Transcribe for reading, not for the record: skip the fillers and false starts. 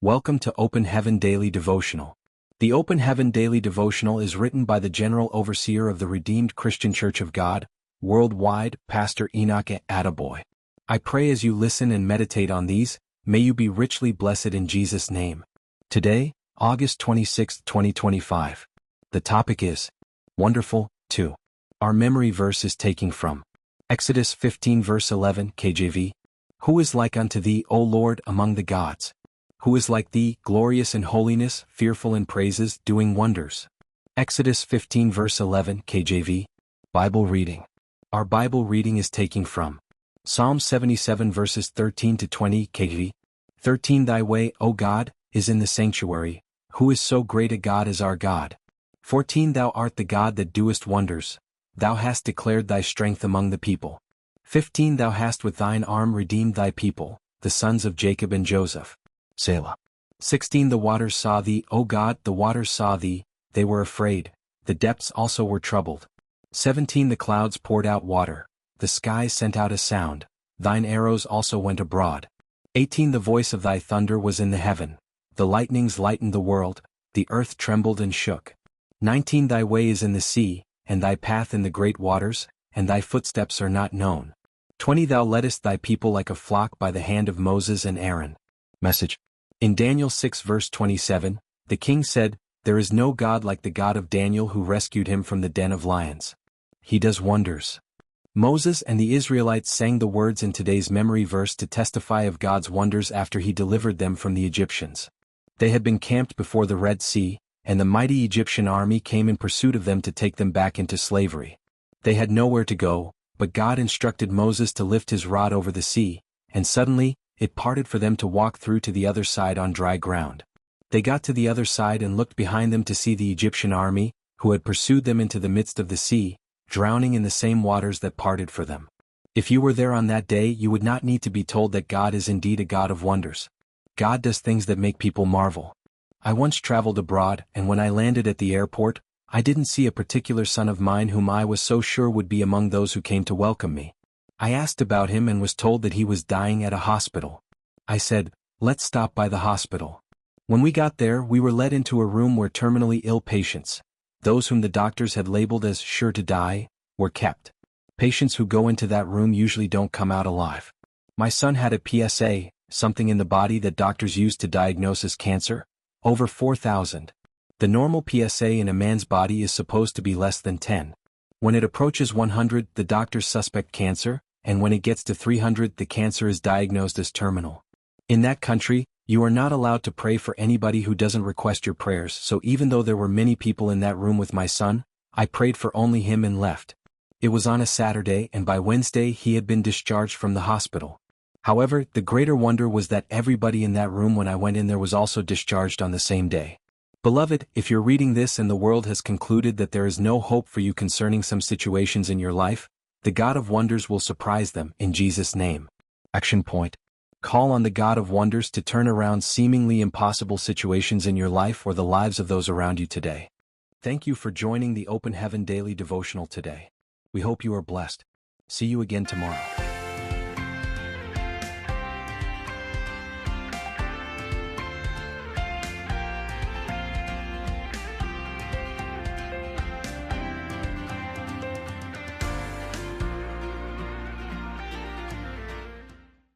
Welcome to Open Heaven Daily Devotional. The Open Heaven Daily Devotional is written by the General Overseer of the Redeemed Christian Church of God, worldwide, Pastor Enoch Attaboy. I pray as you listen and meditate on these, may you be richly blessed in Jesus' name. Today, August 26, 2025. The topic is Wonderful, 2. Our memory verse is taken from Exodus 15 verse 11 KJV. Who is like unto thee, O Lord, among the gods? Who is like thee, glorious in holiness, fearful in praises, doing wonders? Exodus 15 verse 11 KJV. Bible reading. Our Bible reading is taken from Psalm 77 verses 13 to 20 KJV. 13 Thy way, O God, is in the sanctuary. Who is so great a God as our God? 14 Thou art the God that doest wonders. Thou hast declared thy strength among the people. 15 Thou hast with thine arm redeemed thy people, the sons of Jacob and Joseph. Selah. 16 The waters saw thee, O God, the waters saw thee, they were afraid, the depths also were troubled. 17 The clouds poured out water, the skies sent out a sound, thine arrows also went abroad. 18 The voice of thy thunder was in the heaven, the lightnings lightened the world, the earth trembled and shook. 19 Thy way is in the sea, and thy path in the great waters, and thy footsteps are not known. 20 Thou leddest thy people like a flock by the hand of Moses and Aaron. Message. In Daniel 6 verse 27, the king said, There is no God like the God of Daniel who rescued him from the den of lions. He does wonders. Moses and the Israelites sang the words in today's memory verse to testify of God's wonders after he delivered them from the Egyptians. They had been camped before the Red Sea, and the mighty Egyptian army came in pursuit of them to take them back into slavery. They had nowhere to go, but God instructed Moses to lift his rod over the sea, and suddenly, it parted for them to walk through to the other side on dry ground. They got to the other side and looked behind them to see the Egyptian army, who had pursued them into the midst of the sea, drowning in the same waters that parted for them. If you were there on that day, you would not need to be told that God is indeed a God of wonders. God does things that make people marvel. I once traveled abroad, and when I landed at the airport, I didn't see a particular son of mine whom I was so sure would be among those who came to welcome me. I asked about him and was told that he was dying at a hospital. I said, Let's stop by the hospital. When we got there, we were led into a room where terminally ill patients, those whom the doctors had labeled as sure to die, were kept. Patients who go into that room usually don't come out alive. My son had a PSA, something in the body that doctors use to diagnose as cancer, over 4,000. The normal PSA in a man's body is supposed to be less than 10. When it approaches 100, the doctors suspect cancer, and when it gets to 300, the cancer is diagnosed as terminal. In that country, you are not allowed to pray for anybody who doesn't request your prayers, so even though there were many people in that room with my son, I prayed for only him and left. It was on a Saturday, and by Wednesday he had been discharged from the hospital. However, the greater wonder was that everybody in that room when I went in there was also discharged on the same day. Beloved, if you're reading this and the world has concluded that there is no hope for you concerning some situations in your life, the God of wonders will surprise them, in Jesus' name. Action point. Call on the God of wonders to turn around seemingly impossible situations in your life or the lives of those around you today. Thank you for joining the Open Heaven Daily Devotional today. We hope you are blessed. See you again tomorrow.